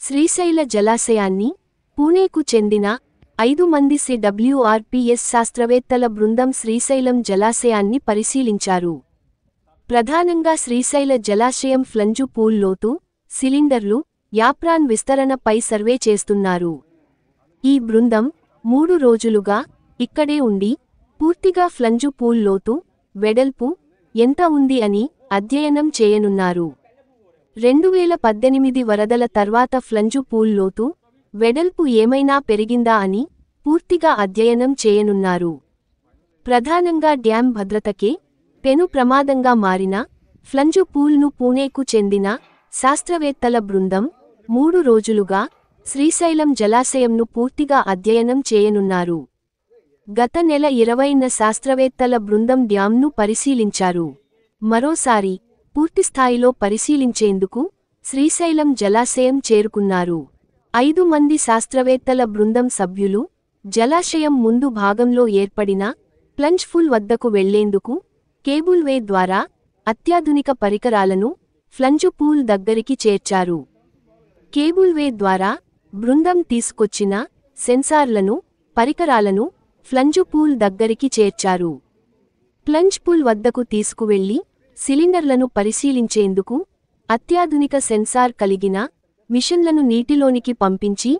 శ్రీశైల జలాశయాన్ని పూణేకు చెందిన 5 మంది CWRPS శాస్త్రవేత్తల బృందం శ్రీశైలం జలాశయాన్ని పరిశీలించారు. ప్రధానంగా శ్రీశైల జలాశయం ఫ్లంజు పూల్ లోతు, సిలిండర్లు, యాప్రాన్ విస్తరణపై సర్వే చేస్తున్నారు. ఈ బృందం 3 రోజులుగా ఇక్కడే ఉండి పూర్తిగా ఫ్లంజు పూల్ లోతు, వెడల్పు ఎంత ఉంది అని అధ్యయనం చేయనున్నారు. 2018 వరదల తర్వాత ఫ్లంజు పూల్ లోతు, వెడల్పు ఏమైనా పెరిగిందా అని పూర్తిగా అధ్యయనం చేయనున్నారు. ప్రధానంగా డ్యాం భద్రతకే పెను ప్రమాదంగా మారిన ఫ్లంజు పూల్ను పూణేకు చెందిన శాస్త్రవేత్తల బృందం 3 రోజులుగా శ్రీశైలం జలాశయంను పూర్తిగా అధ్యయనం చేయనున్నారు. గత నెల 20న శాస్త్రవేత్తల బృందం డ్యాంను పరిశీలించారు. మరోసారి పూర్తిస్థాయిలో పరిశీలించేందుకు శ్రీశైలం జలాశయం చేరుకున్నారు. 5 మంది శాస్త్రవేత్తల బృందం సభ్యులు జలాశయం ముందు భాగంలో ఏర్పడిన ప్లంజ్ పూల్ వద్దకు వెళ్లేందుకు కేబుల్వే ద్వారా అత్యాధునిక పరికరాలను ఫ్లంజు పూల్ దగ్గరికి చేర్చారు. కేబుల్వే ద్వారా బృందం తీసుకొచ్చిన సెన్సార్లను, పరికరాలను ఫ్లంజు పూల్ దగ్గరికి చేర్చారు. ప్లంజ్ పూల్ వద్దకు తీసుకువెళ్లి సిలిండర్లను పరిశీలించేందుకు అత్యాధునిక సెన్సార్ కలిగిన మిషన్లను నీటిలోనికి పంపించి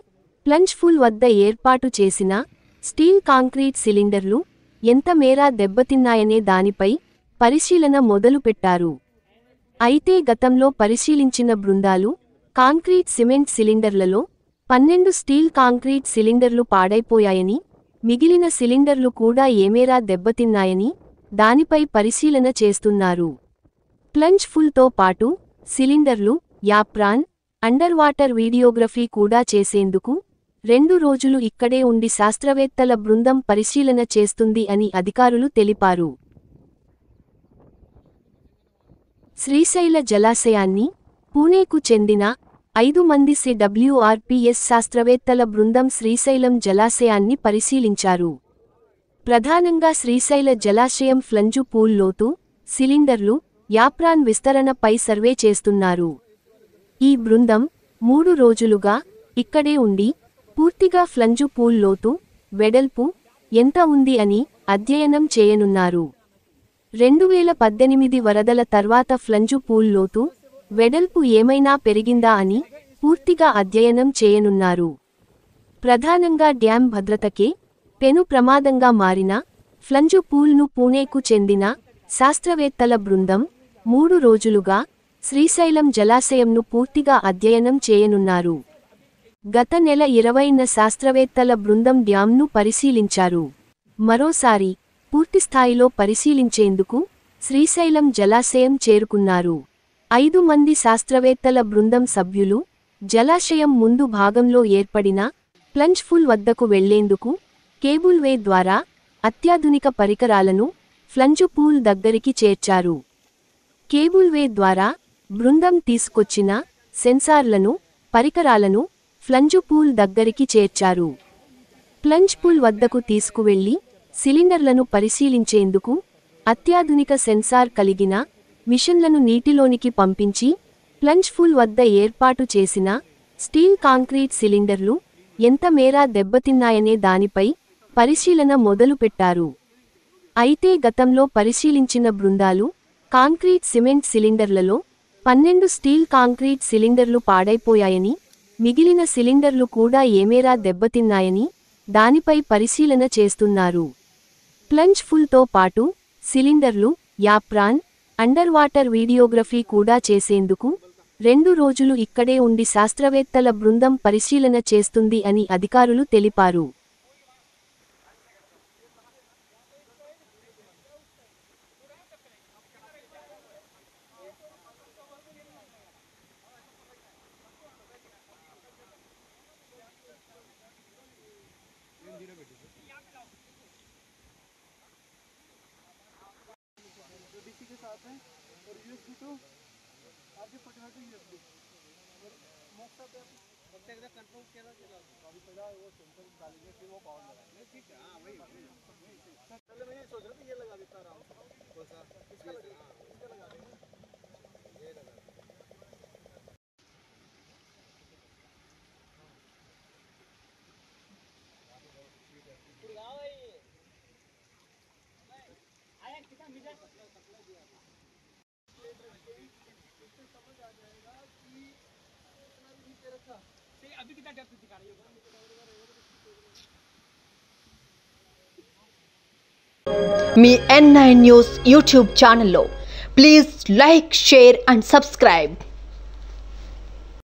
ప్లంజ్ పూల్ వద్ద ఏర్పాటు చేసిన స్టీల్ కాంక్రీట్ సిలిండర్లు ఎంత మేర దెబ్బతిన్నాయనే దానిపై పరిశీలన మొదలుపెట్టారు. అయితే గతంలో పరిశీలించిన బృందాలు కాంక్రీట్ సిమెంట్ సిలిండర్లలో 12 స్టీల్ కాంక్రీట్ సిలిండర్లు పాడైపోయాయని, మిగిలిన సిలిండర్లు కూడా ఏమేరా దెబ్బతిన్నాయని దానిపై పరిశీలన చేస్తున్నారు. ప్లంజ్ పూల్తో పాటు సిలిండర్లు, యాప్రాన్, అండర్ వాటర్ వీడియోగ్రఫీ కూడా చేసేందుకు 2 రోజులు ఇక్కడే ఉండి శాస్త్రవేత్తల బృందం పరిశీలన చేస్తుంది అని అధికారులు తెలిపారు. శ్రీశైల జలాశయాన్ని పూణేకు చెందిన 5 మంది CWRPS శాస్త్రవేత్తల బృందం శ్రీశైలం జలాశయాన్ని పరిశీలించారు. ప్రధానంగా శ్రీశైల జలాశయం ఫ్లంజు పూల్ లోతు, సిలిండర్లు, యాప్రాన్ విస్తరణపై సర్వే చేస్తున్నారు. ఈ బృందం 3 రోజులుగా ఇక్కడే ఉండి పూర్తిగా ఫ్లంజు పూల్ లోతు, వెడల్పు ఎంత ఉంది అని అధ్యయనం చేయనున్నారు. 2018 వరదల తర్వాత ఫ్లంజు పూల్ లోతు, వెడల్పు ఏమైనా పెరిగిందా అని పూర్తిగా అధ్యయనం చేయనున్నారు. ప్రధానంగా డ్యాం భద్రతకే పెను ప్రమాదంగా మారిన ఫ్లంజు పూల్ను పూణేకు చెందిన శాస్త్రవేత్తల బృందం 3 రోజులుగా శ్రీశైలం జలాశయంను పూర్తిగా అధ్యయనం చేయనున్నారు. గత నెల 20న శాస్త్రవేత్తల బృందం డ్యాంను పరిశీలించారు. మరోసారి పూర్తిస్థాయిలో పరిశీలించేందుకు శ్రీశైలం జలాశయం చేరుకున్నారు. 5 మంది శాస్త్రవేత్తల బృందం సభ్యులు జలాశయం ముందు భాగంలో ఏర్పడిన ప్లంజ్ పూల్ వద్దకు వెళ్లేందుకు కేబుల్వే ద్వారా అత్యాధునిక పరికరాలను ఫ్లంజు పూల్ దగ్గరికి చేర్చారు. కేబుల్వే ద్వారా బృందం తీసుకొచ్చిన సెన్సార్లను, పరికరాలను ఫ్లంజు పూల్ దగ్గరికి చేర్చారు. ప్లంజ్ పూల్ వద్దకు తీసుకువెళ్లి సిలిండర్లను పరిశీలించేందుకు అత్యాధునిక సెన్సార్ కలిగిన మిషన్లను నీటిలోనికి పంపించి ప్లంజ్ పూల్ వద్ద ఏర్పాటు చేసిన స్టీల్ కాంక్రీట్ సిలిండర్లు ఎంత మేర దెబ్బతిన్నాయనే దానిపై పరిశీలన మొదలుపెట్టారు. అయితే గతంలో పరిశీలించిన బృందాలు కాంక్రీట్ సిమెంట్ సిలిండర్లలో 12 స్టీల్ కాంక్రీట్ సిలిండర్లు పాడైపోయాయని, మిగిలిన సిలిండర్లు కూడా ఏమేరా దెబ్బతిన్నాయని దానిపై పరిశీలన చేస్తున్నారు. ప్లంజ్ పూల్తో పాటు సిలిండర్లు, యాప్రాన్, అండర్ వాటర్ వీడియోగ్రఫీ కూడా చేసేందుకు 2 రోజులు ఇక్కడే ఉండి శాస్త్రవేత్తల బృందం పరిశీలన చేస్తుంది అని అధికారులు తెలిపారు. कंट्रोल केला अभी पहला वो सेंसर डालेंगे फिर वो पावर लगाएंगे। ठीक है, हाँ वही पहले मैं ये सोच रहा था ये लगा देता आराम से। कौन सा? इसका लगा देंगे, ये लगा अभी कितना डेप्थ दिखा रही है మీ N9 న్యూస్ యూట్యూబ్ ఛానల్లో please like, share and subscribe.